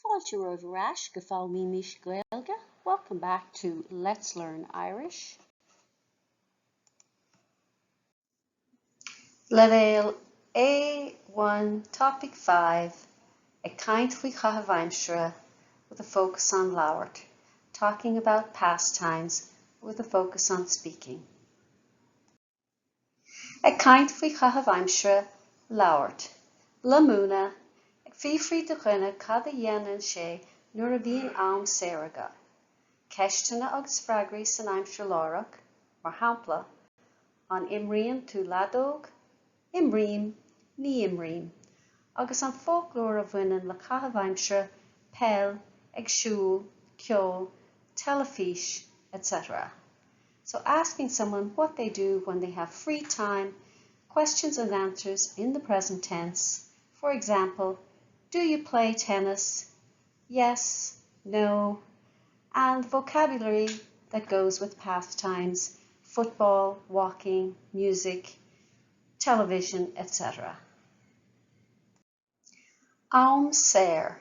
Fáilte roimh go fáil mí mis Gaeilge. Welcome back to Let's Learn Irish. Level A1, Topic 5, a caint faoi Aimsire with a focus on Labhairt, talking about pastimes with a focus on speaking. A caint faoi Aimsire, Labhairt. La múna, ag fífrí do dhuine cad a dhéanann sé nuair a bhíonn Aimsire agat. Ceistena agus freagraí san Aimsire Eorpach, mar shampla, an imríonn tú ladóg, imrím, ní imrím, agus an folklór a bhaineann le Caitheamh pell, agsúl, ceol, telefís, etc. So asking someone what they do when they have free time, questions and answers in the present tense. For example, do you play tennis? Yes, no, and vocabulary that goes with pastimes, football, walking, music, television, etc. Aimsire,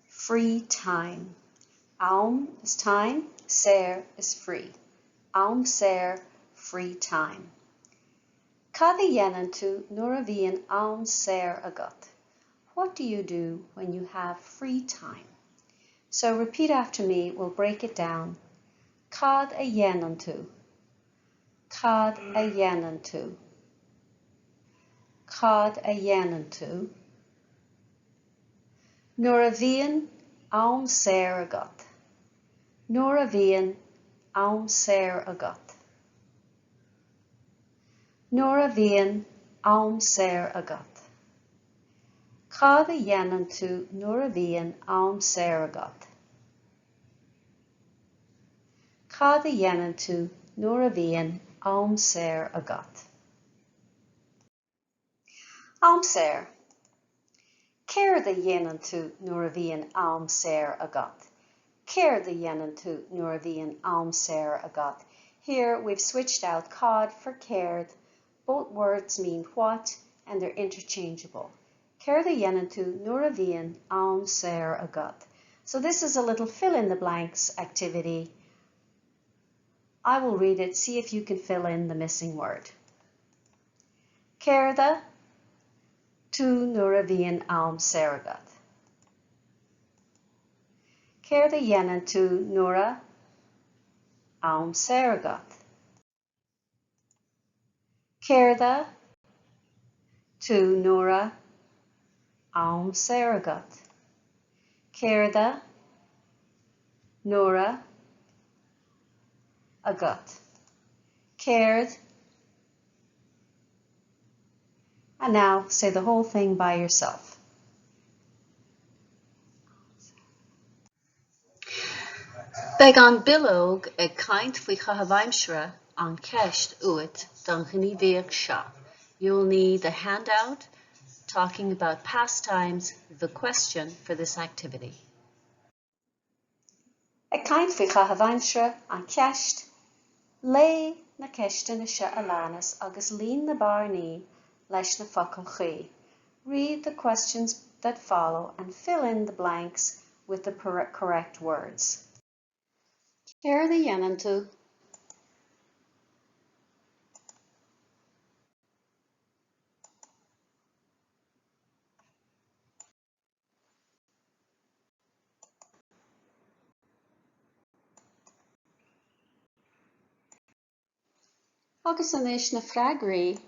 free time. Aim is time, sire is free. Aimsire, free time. Cad a dhéanann tú nuair a bhíonn Aimsire agat? What do you do when you have free time? So repeat after me, we'll break it down. Cad a dhéanann tú. Cad a dhéanann tú. Cad a dhéanann tú. Nuair a bhíonn Aimsire agat. Nuair a bhíonn Aimsire agat. Nuair a bhíonn Aimsire agat. Cad a dhéanann tú nuair a bhíonn Aimsire agat. Cad a dhéanann tú nuair a bhíonn Aimsire agat. Aimsire. Céir a dhéanann tú nuair a bhíonn Aimsire agat. Céir a dhéanann tú nuair a bhíonn Aimsire agat. Here we've switched out cad for céird. Both words mean what and they're interchangeable. Céir a dhéanann tú nuair a bhíonn Aimsire agat. So this is a little fill in the blanks activity. I will read it, see if you can fill in the missing word. Céir a tú nuair a bhíonn Aimsire agat. Céir a dhéanann tú nuair a Aimsire agat. Céir a tú nuair a Aimsire agat. Céir a nuair a agat. Céird. And now say the whole thing by yourself. Beag an buíoch ag caint faoi Aimsire an ceist úit don gníomhaíoch seo. You'll need the handout talking about pastimes, the question for this activity. Ag caint faoi Aimsire an ceist, lé na ceistena se a leanas agus líon na barnaí leis na focail chuí. Read the questions that follow and fill in the blanks with the correct words. Céir a dhéanann tú. Agus anois na freagraí,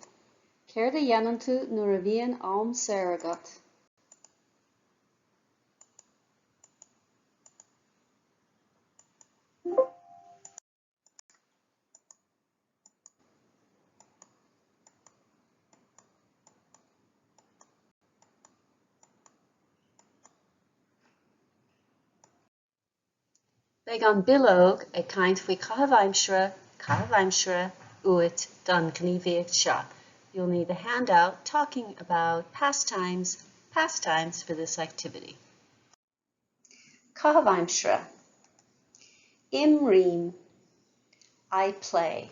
céir a dhéanann tú nuair a bhíonn Aimsire agat. Beag an buíoch ag caint faoi Caitheamh úit don gníomhaíoch seo. You'll need a handout talking about pastimes for this activity. Caitheamh. Imrím. I play.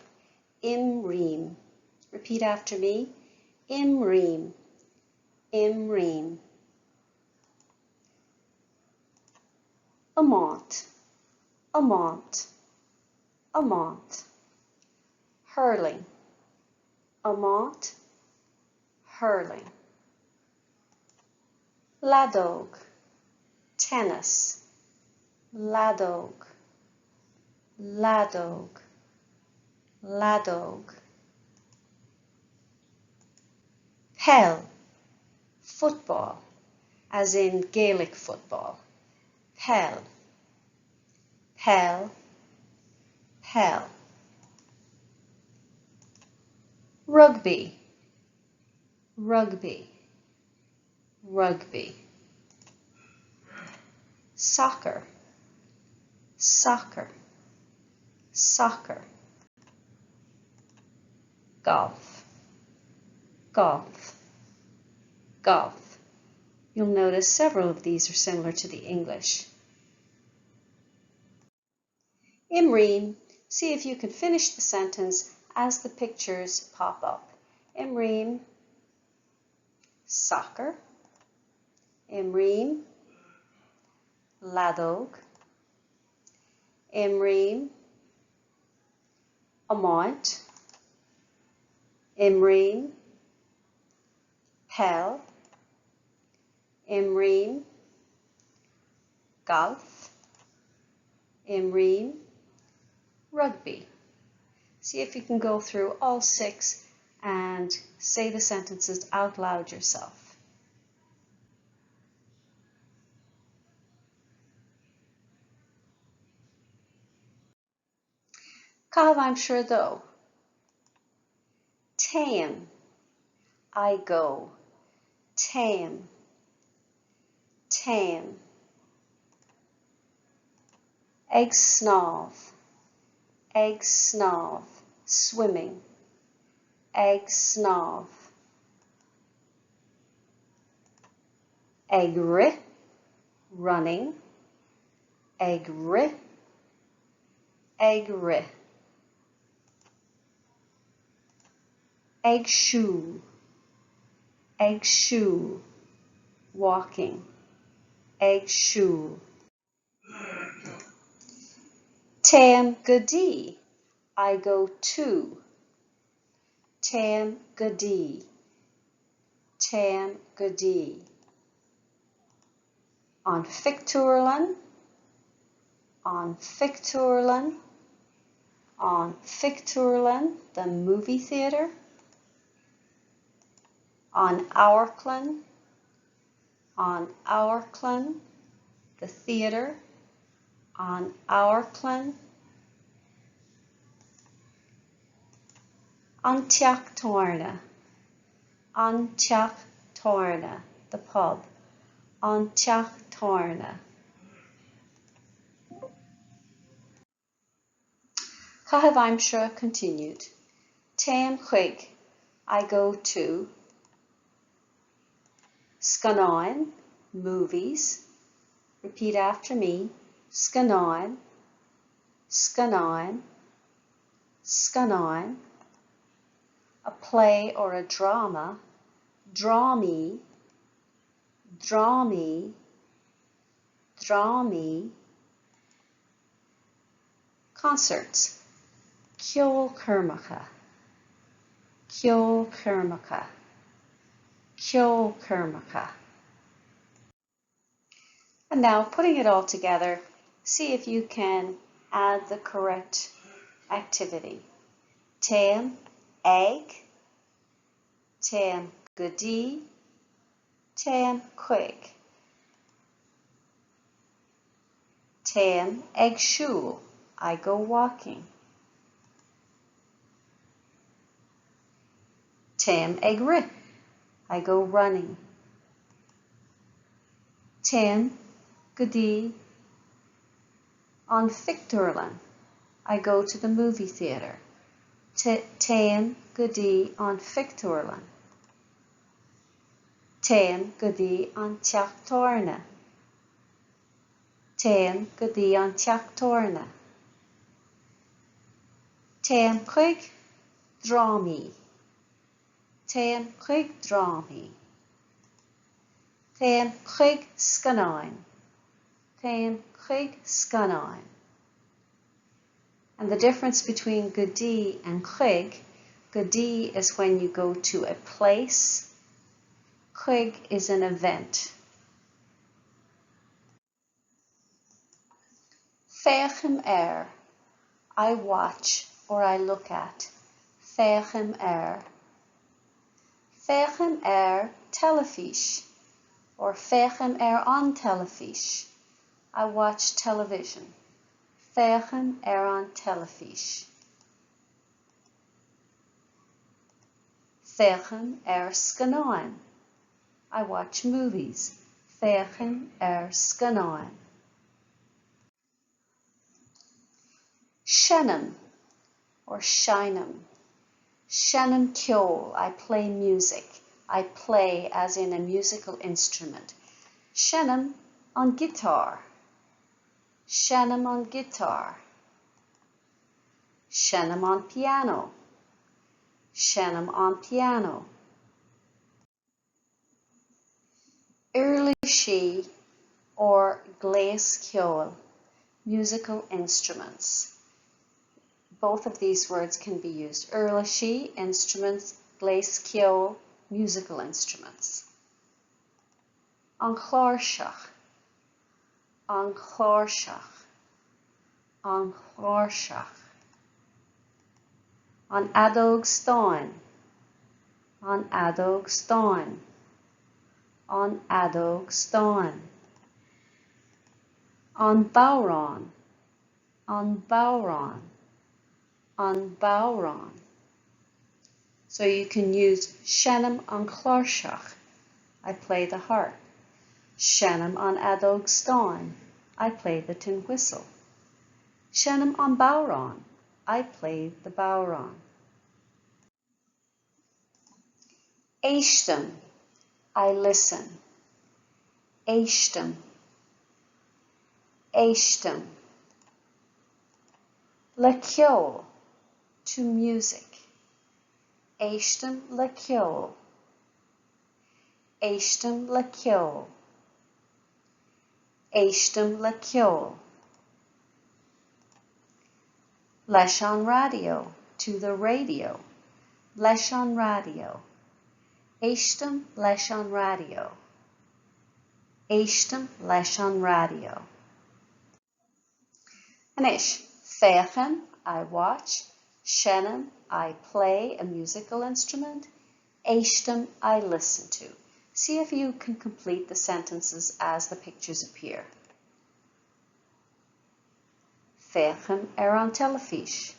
Imrím. Repeat after me. Imrím. Imrím. amount, amount, amount. Hurling, amount, hurling. Labhairt, tennis, Labhairt, Labhairt, Labhairt. Pell, football, as in Gaelic football. Pell, pell, pell. Rugby, rugby, rugby. Soccer, soccer, soccer. Golf, golf, golf. You'll notice several of these are similar to the English. Imreem, see if you can finish the sentence as the pictures pop up. Imreem, soccer. Imreem, Labhairt. Imreem, amount. Imreem, pell. Imreem, golf. Imreem, rugby. See if you can go through all 6 and say the sentences out loud yourself. Caitheamh, I'm sure though. Tame, I go. Tame, tame. Egg snáb, swimming. Egg snáb. Eagri, running. Eagri, eagri. Eggshoe, eggshoe, walking. Eggshoe. Táim go dtí, I go to. Táim go dtí, táim go dtí. An fictúrlan, an fictúrlan, an fictúrlan, the movie theatre. An áirclann, the theatre. An áirclann. An teachtarna, the pub. An teachtarna. Caitheamh Aimsire continued. Táim chuig, I go to. Scannáin, movies. Repeat after me. Scannáin, scannáin, scannáin. A play or a drama. Drámaí, drámaí, drámaí. Concerts. Ceolcurmacha, ceolcurmacha, ceolcurmacha. And now, putting it all together, see if you can add the correct activity. Táim, egg. Táim go dtí. Táim chuig. Táim eggshoe, I go walking. Táim eagri, I go running. Táim go dtí. An fictúrlan, I go to the movie theatre. Táim go dtí an fictúrlan. Táim go dtí an teachtarna. Táim go dtí an teachtarna. Táim chuig drámaí. Táim chuig drámaí. Táim chuig scannáin. Téim chuig scanáin. And the difference between godí and chuig, godí is when you go to a place, chuig is an event. Féacham I watch or I look at. Féacham Féacham telefís or féacham an telefís. I watch television. Féacham an telefís. Féacham scanáin. I watch movies. Féacham scanáin. Shenam or shinam. Shenam ceol, I play music. I play as in a musical instrument. Shenam on guitar. Shenam on guitar. Shenam on piano. Shenam on piano. Irlishi or glais ceol, musical instruments. Both of these words can be used. Irlishi, instruments, glais ceol, musical instruments. An chláirseach. An chláirseach. An chláirseach. An adóg stáin. An adóg stáin. An adóg stáin. An bárán. An bárán. An bárán. So you can use shenam an chláirseach, I play the harp. Shenam an adóg stáin, I play the tin whistle. Shenam an bárán, I play the bárán. Éistim, I listen. Éistim. Éistim. Le ceol, to music. Éistim le ceol. Éistim le ceol. Éistim le ceol. Leis an radio, to the radio. Leis an radio. Éistim leis an radio. Éistim leis an radio. Anis, féacham, I watch. Shenam, I play a musical instrument. Éistim, I listen to. See if you can complete the sentences as the pictures appear. Féacham an telefís.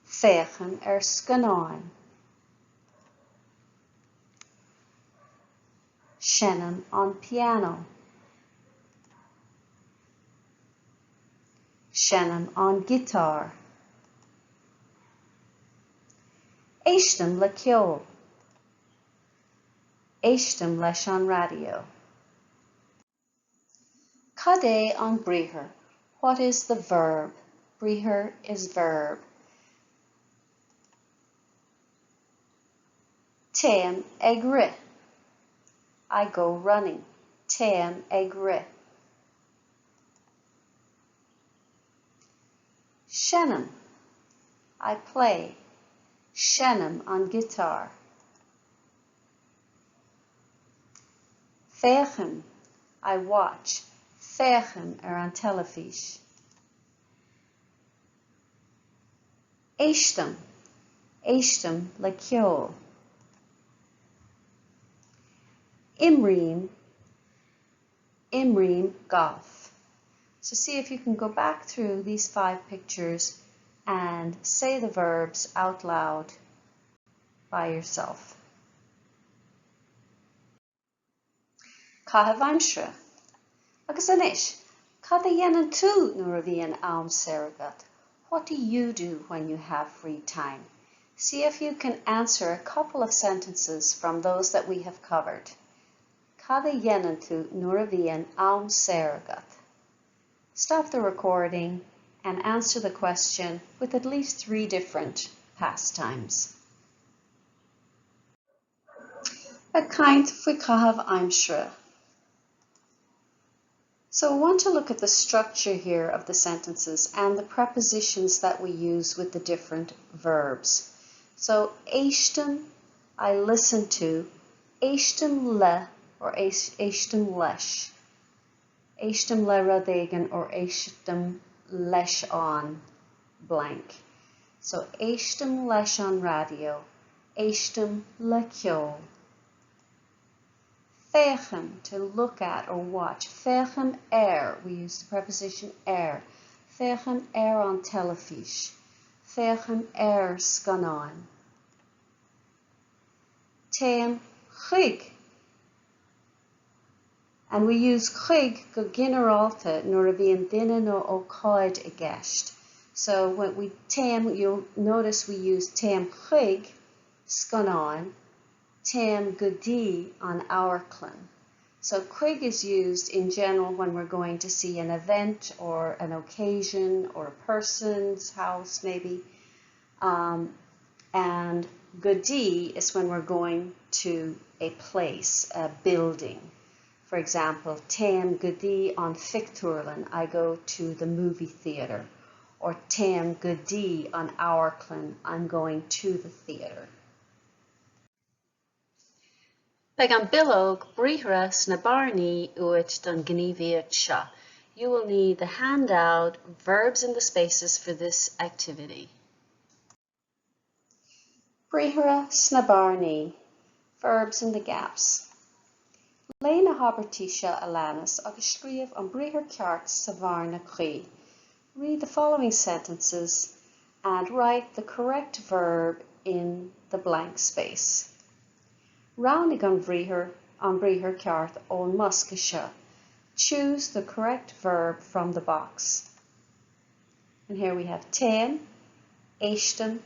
Féacham scanáin. Shenam on piano. Shenam on guitar. Éistim le ceol. Éistim leis an radio. Cad é an bríothar? What is the verb? Bríothar is verb. Téim ag ri. I go running. Téim ag ri. Shenam, I play. Shenam on guitar. Féacham, I watch. Féacham an telefís. Éistim, éistim le ceol. Imream, imream golf. So see if you can go back through these 5 pictures and say the verbs out loud by yourself. Caitheamh Aimsire. Agus anis, cad a dhéanann tú nuair a bhíonn Aimsire agat? What do you do when you have free time? See if you can answer a couple of sentences from those that we have covered. Cad a dhéanann tú nuair a bhíonn Aimsire agat? Stop the recording and answer the question with at least 3 different pastimes. A caint faoi Caitheamh Aimsire. So I want to look at the structure here of the sentences and the prepositions that we use with the different verbs. So éistim, I listen to, éistim le or éistim leis, éistim le radégan or éistim leis an blank. So éistim leis an radio, éistim le ceol. Féacham, to look at or watch. Féacham we use the preposition Féacham an telefís. Féacham scanán. Téim chuig. And we use chuig go generalta nuair a bhíonn duine nó ócáid I gceist. So when we téim, you'll notice we use téim chuig, scanán, téim go dtí an áirclann. So chuig is used in general when we're going to see an event or an occasion or a person's house maybe. And go dtí is when we're going to a place, a building. For example, téim go dtí an fictúrlann, I go to the movie theater. Or téim go dtí an áirclann, I'm going to the theater. Beag an bilóg bríomhara sna barnaí uait don gníomhaíocht seo. You will need the handout, verbs in the spaces for this activity. Bríomhara sna barnaí, verbs in the gaps. Lé na habartí seo a leanas agus scríobh an bríomhar ceart sa bhfear na chaoi. Read the following sentences and write the correct verb in the blank space. Rannóg an bríomhar ceart ón mosca seo. Choose the correct verb from the box. And here we have téim, éistim,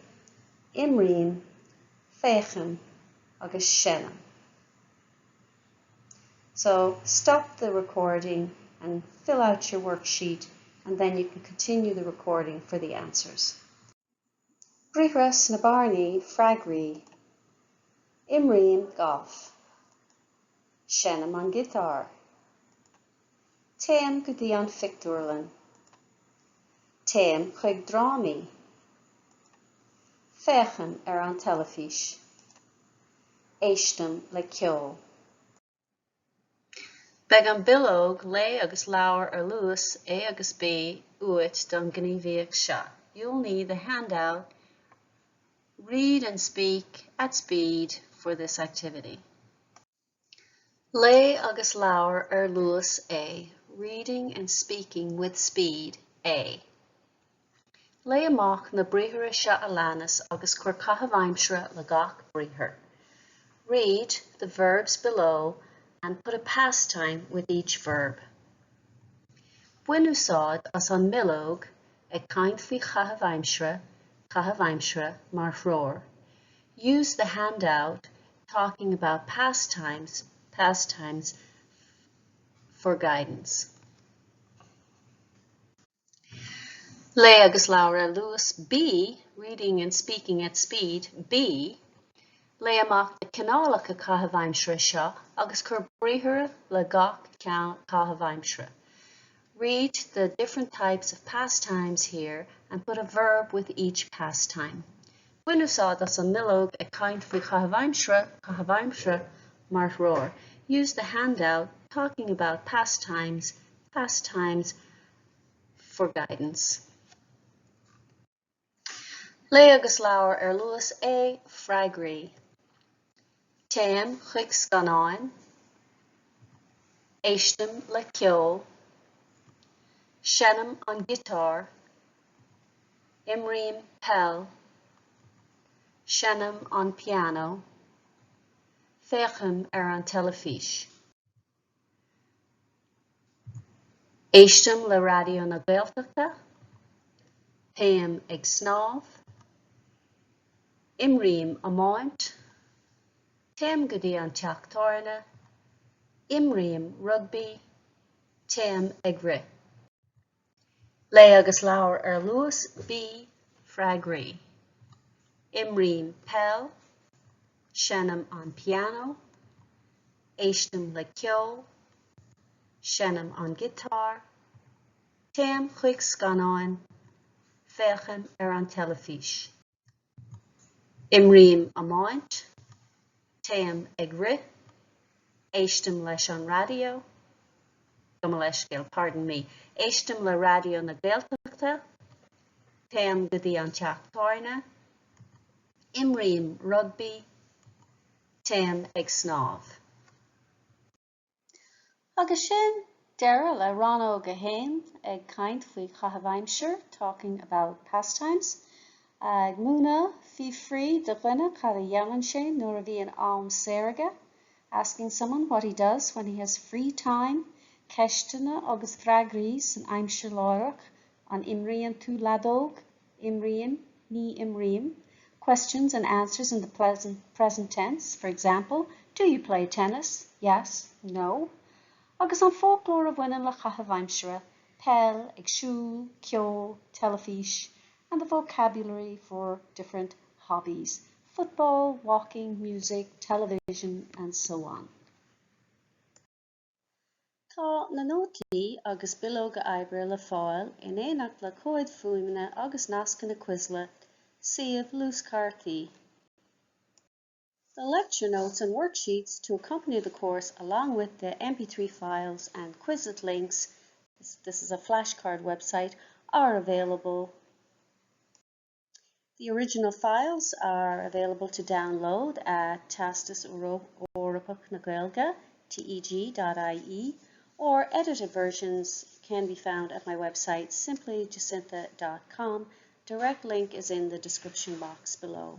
imríonn, féacham, agus seanam. So stop the recording and fill out your worksheet, and then you can continue the recording for the answers. Bríomhara sna barnaí freagraí. Imríonn golf. Seanam an guitar. Téim go dtí an fictúrlann. Téim chuig drámaí. Féacham an telefís. Éistim le ceol. Beag an bilóg lé agus leabhar luas A agus B uait don gníomhaíocht seo. You'll need the handout, read and speak at speed for this activity. Lé agus leabhar luas A, reading and speaking with speed A. Lé amach na bríomhara seo a leanas agus chuir caitheamh le gach bríomhar. Read the verbs below and put a pastime with each verb. Buin úsáid as an milóg ag caint faoi caitheamh mar fhreor. Use the handout talking about pastimes for guidance. Lé agus leabhar luas B, reading and speaking at speed B. Lé amach na cineálacha caitheamh seo agus chuir bríomhara le gach caitheamh. Read the different types of pastimes here and put a verb with each pastime. Buin úsáid as an milóg ag caint faoi caitheamh mar fhreor. Use the handout talking about pastimes for guidance. Lé agus leabhar luas A, freagraí. Téim chuig scanán. Éistim le ceol. Seanam an guitar. Imríonn pell. Seanam an piano. Féacham an telefís. Éistim le radio na Gaeltachta. Téim ag snámh. Imríonn a bhaint. Téim go dtí an teachtáirne. Imríonn rugby. Téim ag rith. Lé agus leabhar luas B, freagraí. Imríonn pell. Seanam an piano. Éistim le ceol. Shanam on guitar, Tam chuig scanáin, Fechan an telefís. Imríam a maint, Tam ag ri, Éistim leis an radio, Éistim le radio na Gaeltachta, Tam go dtí an teachtáine, Imríam rugby, Tam ag snáb. Agus sin Daryl le Rannóg a hain ag caint faoi chaitheamh Aimsire talking about pastimes. Ag múna fí free de dhuine cad a dhéanann sé nuair a bhí an Aimsire, asking someone what he does when he has free time, ceistena agus freagraí an Aimsire láireach an imríonn tú ladóg, imríonn, ní imríonn, questions and answers in the present tense. For example, do you play tennis? Yes, no. Agus an folklór a bhaineann le chaitheamh Aimsire, pell, agsúl, ceol, telefís, and the vocabulary for different hobbies, football, walking, music, television, and so on. Tá na nótaí agus bilóga oibre le fáil in éineacht le cóid fuaimne agus nasca na cuisle, suíomh lúscartaí. The lecture notes and worksheets to accompany the course, along with the MP3 files and Quizlet links, this is a flashcard website, are available. The original files are available to download at Teastas Eorpach na Gaeilge, teg.ie, or edited versions can be found at my website, simplyjacintha.com. Direct link is in the description box below.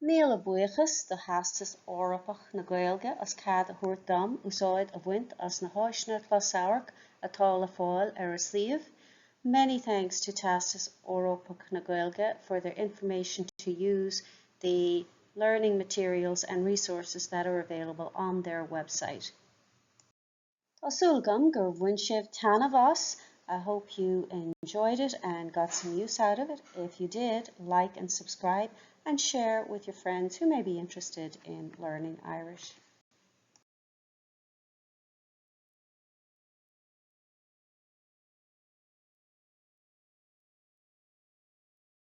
Níl a buíochas do Theastas Eorpach na Gaeilge as cead a thabhairt dom úsáid a bhaint as na háiseanna closamhairc atá le fáil ar a suíomh. Many thanks to Theastas Eorpach na Gaeilge for their information to use, the learning materials and resources that are available on their website. Tásúlgam gur bhain sibh tanamh as. I hope you enjoyed it and got some use out of it. If you did, like and subscribe and share with your friends who may be interested in learning Irish.